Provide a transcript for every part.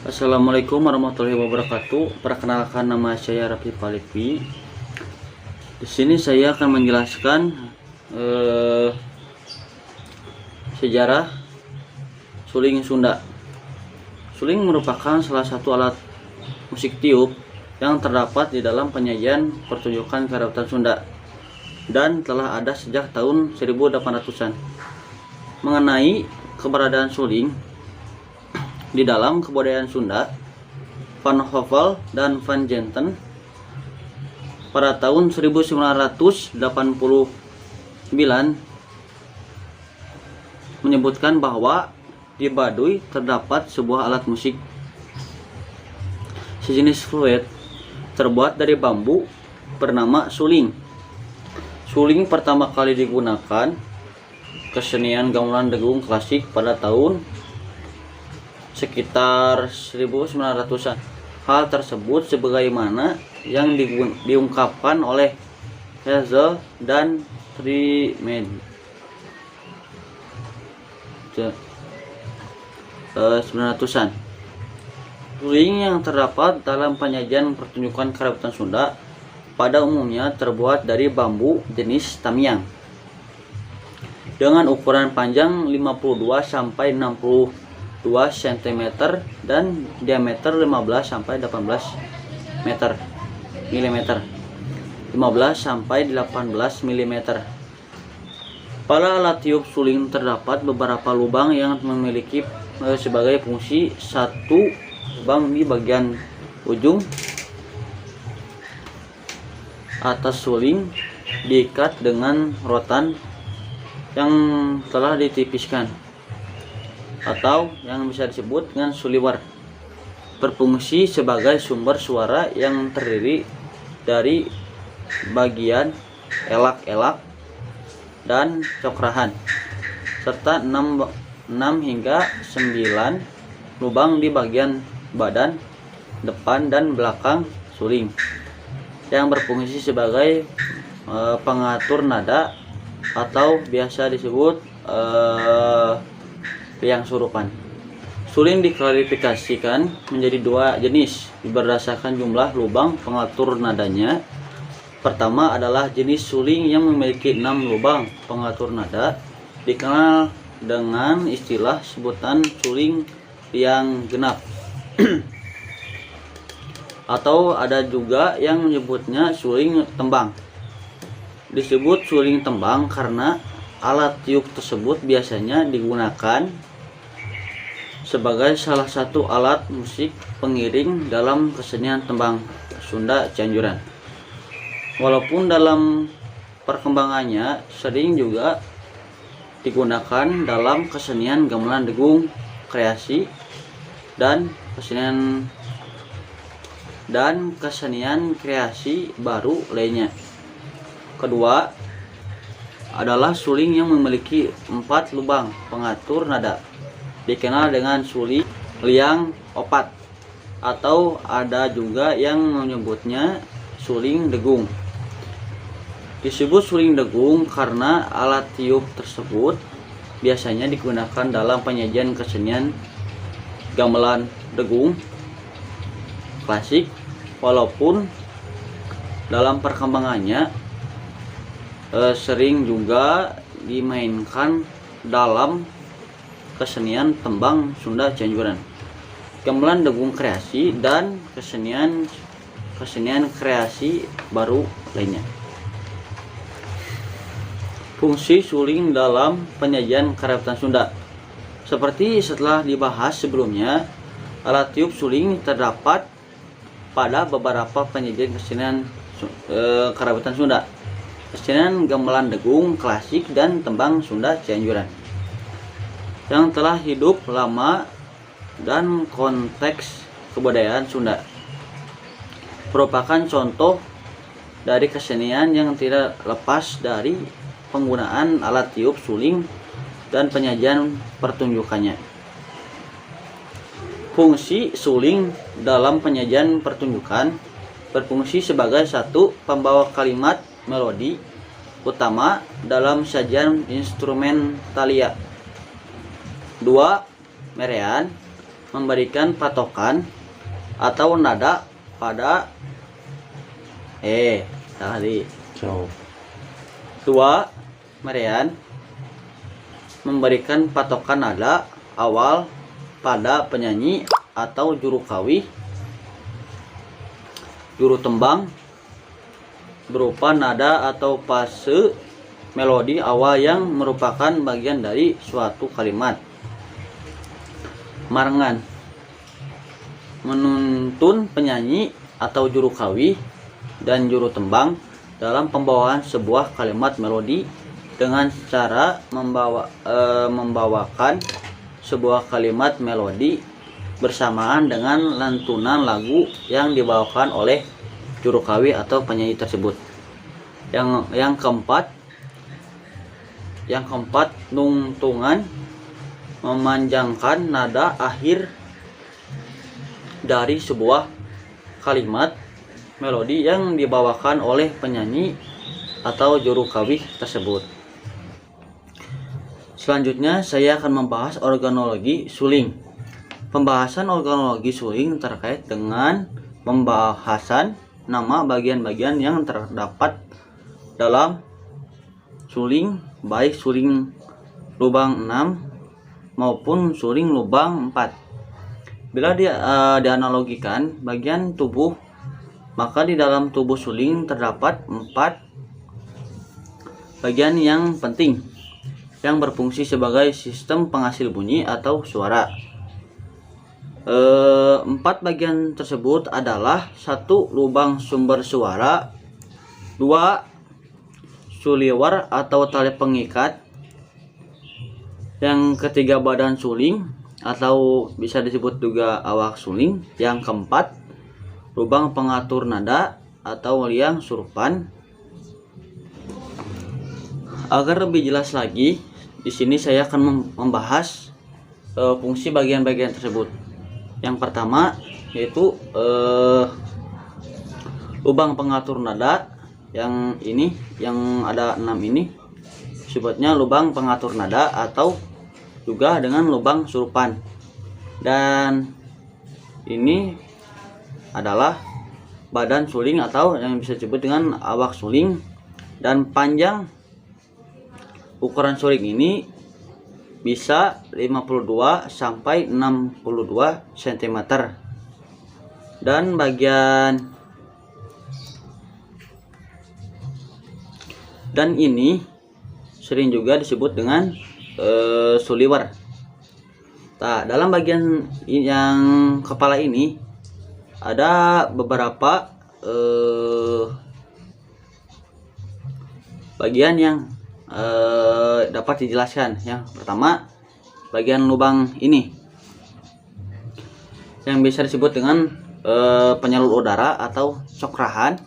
Assalamualaikum warahmatullahi wabarakatuh. Perkenalkan, nama saya Raffi Palitwi. Di sini saya akan menjelaskan sejarah suling Sunda. Suling merupakan salah satu alat musik tiup yang terdapat di dalam penyajian pertunjukan karawitan Sunda dan telah ada sejak tahun 1800-an. Mengenai keberadaan suling di dalam kebudayaan Sunda, Van Hövell dan Van Genten pada tahun 1989 menyebutkan bahwa di Baduy terdapat sebuah alat musik sejenis fluit terbuat dari bambu bernama suling. Suling pertama kali digunakan kesenian gamelan degung klasik pada tahun sekitar 1900-an. Hal tersebut sebagaimana yang diungkapkan oleh Hazel dan Trimed 1900-an. Suling yang terdapat dalam penyajian pertunjukan karawitan Sunda pada umumnya terbuat dari bambu jenis tamiang dengan ukuran panjang 52 sampai 62 cm dan diameter 15 sampai 18 meter mm. 15 sampai 18 mm. Pada alat tiup suling terdapat beberapa lubang yang memiliki sebagai fungsi: satu lubang di bagian ujung atas suling diikat dengan rotan yang telah ditipiskan atau yang bisa disebut dengan suliwer, berfungsi sebagai sumber suara yang terdiri dari bagian elak-elak dan cokrahan serta 6 hingga 9 lubang di bagian badan depan dan belakang suling yang berfungsi sebagai pengatur nada atau biasa disebut riang surupan. Suling diklasifikasikan menjadi dua jenis berdasarkan jumlah lubang pengatur nadanya. Pertama adalah jenis suling yang memiliki 6 lubang pengatur nada, dikenal dengan istilah sebutan suling riang genap. Atau ada juga yang menyebutnya suling tembang. Disebut suling tembang karena alat tiup tersebut biasanya digunakan sebagai salah satu alat musik pengiring dalam kesenian tembang Sunda Cianjuran. Walaupun dalam perkembangannya sering juga digunakan dalam kesenian gamelan degung kreasi dan kesenian kreasi baru lainnya. Kedua adalah suling yang memiliki 4 lubang pengatur nada, dikenal dengan suling liang opat, atau ada juga yang menyebutnya suling degung. Disebut suling degung karena alat tiup tersebut biasanya digunakan dalam penyajian kesenian gamelan degung klasik, walaupun dalam perkembangannya sering juga dimainkan dalam kesenian tembang Sunda Cianjuran, gamelan degung kreasi dan kesenian kreasi baru lainnya. Fungsi suling dalam penyajian karawitan Sunda. Seperti setelah dibahas sebelumnya, alat tiup suling terdapat pada beberapa penyajian kesenian karawitan Sunda, kesenian gamelan degung klasik dan tembang Sunda Cianjuran yang telah hidup lama dan konteks kebudayaan Sunda, merupakan contoh dari kesenian yang tidak lepas dari penggunaan alat tiup suling dan penyajian pertunjukannya. Fungsi suling dalam penyajian pertunjukan berfungsi sebagai satu pembawa kalimat melodi utama dalam sajian instrumentalia, 2 merean memberikan patokan atau nada pada tadi. Dua, Marian memberikan patokan nada awal pada penyanyi atau juru kawi, juru tembang berupa nada atau fase melodi awal yang merupakan bagian dari suatu kalimat. Marengan menuntun penyanyi atau juru kawi dan juru tembang dalam pembawaan sebuah kalimat melodi dengan cara membawakan sebuah kalimat melodi bersamaan dengan lantunan lagu yang dibawakan oleh juru kawi atau penyanyi tersebut. Yang keempat, nuntungan memanjangkan nada akhir dari sebuah kalimat melodi yang dibawakan oleh penyanyi atau juru kawi tersebut. Selanjutnya saya akan membahas organologi suling. Pembahasan organologi suling terkait dengan pembahasan nama bagian-bagian yang terdapat dalam suling, baik suling lubang 6 maupun suling lubang 4. Bila dianalogikan bagian tubuh, maka di dalam tubuh suling terdapat 4 bagian yang penting yang berfungsi sebagai sistem penghasil bunyi atau suara. 4 bagian tersebut adalah 1 lubang sumber suara, 2 suliwer atau tali pengikat, yang ketiga badan suling atau bisa disebut juga awak suling, yang keempat lubang pengatur nada atau liang surupan. Agar lebih jelas lagi, di sini saya akan membahas fungsi bagian-bagian tersebut. Yang pertama yaitu lubang pengatur nada, yang ini yang ada 6 ini disebutnya lubang pengatur nada atau juga dengan lubang surupan. Dan ini adalah badan suling atau yang bisa disebut dengan awak suling, dan panjang ukuran suling ini bisa 52 sampai 62 cm. Dan ini sering juga disebut dengan suliwer. Nah, dalam bagian yang kepala ini ada beberapa bagian yang dapat dijelaskan. Yang pertama, bagian lubang ini yang bisa disebut dengan penyalur udara atau cokrahan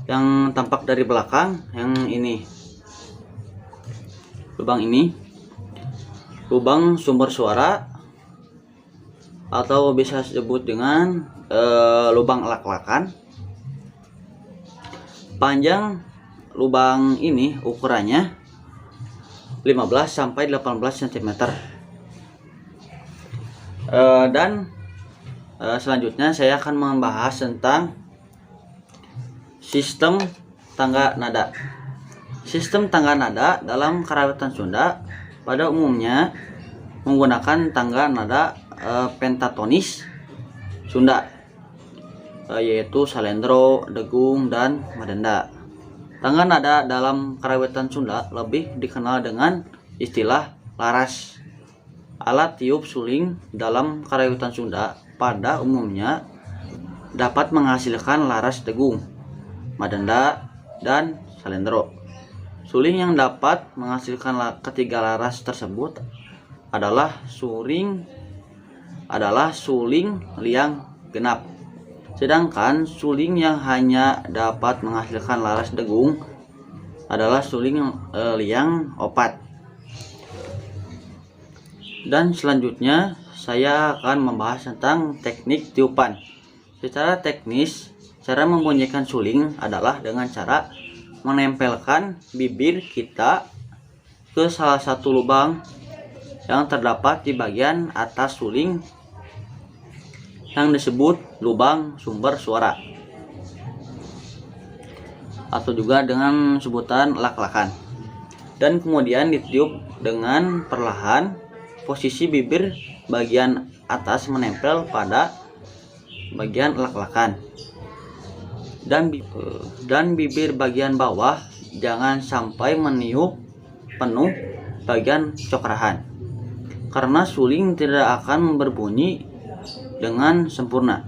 yang tampak dari belakang. Yang ini lubang ini lubang sumber suara atau bisa disebut dengan lubang elak-elakan. Panjang lubang ini ukurannya 15 sampai 18 cm. Dan selanjutnya saya akan membahas tentang sistem tangga nada. Sistem tangga nada dalam karawitan Sunda pada umumnya menggunakan tangga nada pentatonis Sunda, yaitu salendro, degung, dan madenda. Tangga nada dalam karawitan Sunda lebih dikenal dengan istilah laras. Alat tiup suling dalam karawitan Sunda pada umumnya dapat menghasilkan laras degung, madenda, dan salendro. Suling yang dapat menghasilkan ketiga laras tersebut adalah suling liang genap. Sedangkan suling yang hanya dapat menghasilkan laras degung adalah suling liang opat. Dan selanjutnya saya akan membahas tentang teknik tiupan. Secara teknis, cara membunyikan suling adalah dengan cara menempelkan bibir kita ke salah satu lubang yang terdapat di bagian atas suling yang disebut lubang sumber suara atau juga dengan sebutan lak-lakan, dan kemudian ditiup dengan perlahan. Posisi bibir bagian atas menempel pada bagian lak-lakan dan bibir bagian bawah jangan sampai meniup penuh bagian cokrahan, karena suling tidak akan berbunyi dengan sempurna.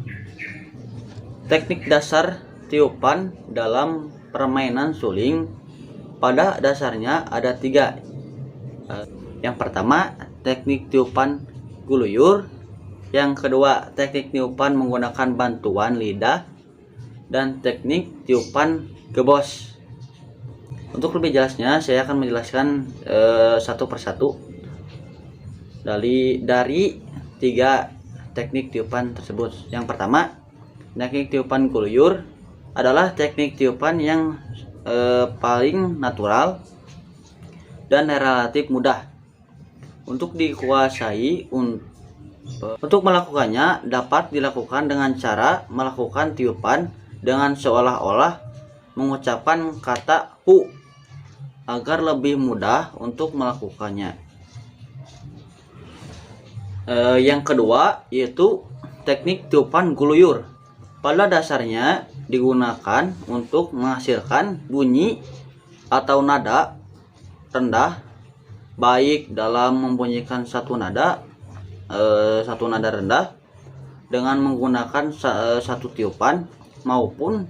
Teknik dasar tiupan dalam permainan suling pada dasarnya ada 3. Yang pertama, teknik tiupan guluyur. Yang kedua, teknik tiupan menggunakan bantuan lidah. Dan teknik tiupan gebos. Untuk lebih jelasnya, saya akan menjelaskan satu persatu dari 3 teknik tiupan tersebut. Yang pertama, teknik tiupan guluyur adalah teknik tiupan yang paling natural dan relatif mudah untuk dikuasai. Untuk melakukannya dapat dilakukan dengan cara melakukan tiupan dengan seolah-olah mengucapkan kata hu agar lebih mudah untuk melakukannya. Yang kedua yaitu teknik tiupan guluyur. Pada dasarnya digunakan untuk menghasilkan bunyi atau nada rendah, baik dalam membunyikan satu nada rendah dengan menggunakan satu tiupan, maupun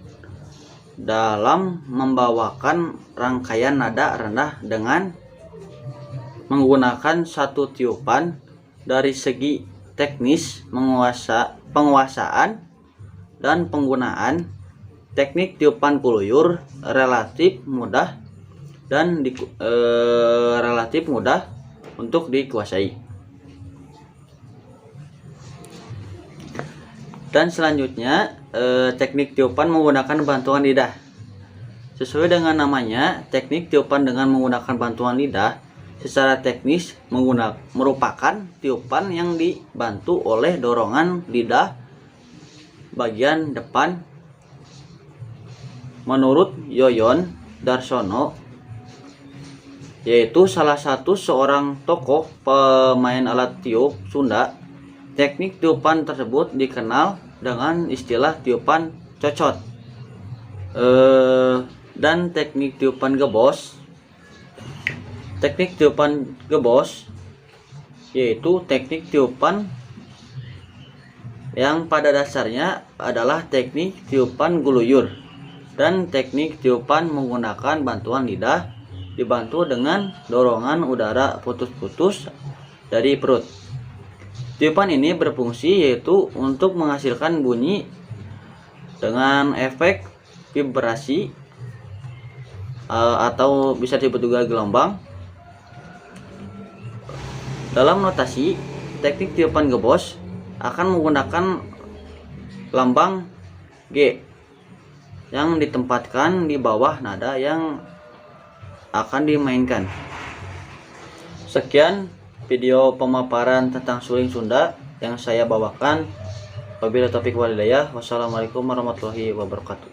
dalam membawakan rangkaian nada rendah dengan menggunakan satu tiupan. Dari segi teknis penguasaan dan penggunaan, teknik tiupan guluyur relatif mudah dan relatif mudah untuk dikuasai. Dan selanjutnya teknik tiupan menggunakan bantuan lidah. Sesuai dengan namanya, teknik tiupan dengan menggunakan bantuan lidah secara teknis merupakan tiupan yang dibantu oleh dorongan lidah bagian depan. Menurut Yoyon Darsono, yaitu salah satu seorang tokoh pemain alat tiup Sunda, teknik tiupan tersebut dikenal dengan istilah tiupan cocot. Dan teknik tiupan gebos. Teknik tiupan gebos yaitu teknik tiupan yang pada dasarnya adalah teknik tiupan guluyur, dan teknik tiupan menggunakan bantuan lidah dibantu dengan dorongan udara putus-putus dari perut. Tiupan ini berfungsi yaitu untuk menghasilkan bunyi dengan efek vibrasi atau bisa disebut juga gelombang. Dalam notasi, teknik tiupan gebos akan menggunakan lambang G yang ditempatkan di bawah nada yang akan dimainkan. Sekian video pemaparan tentang suling Sunda yang saya bawakan. Wabillahi taufiq wal hidayah. Wassalamualaikum warahmatullahi wabarakatuh.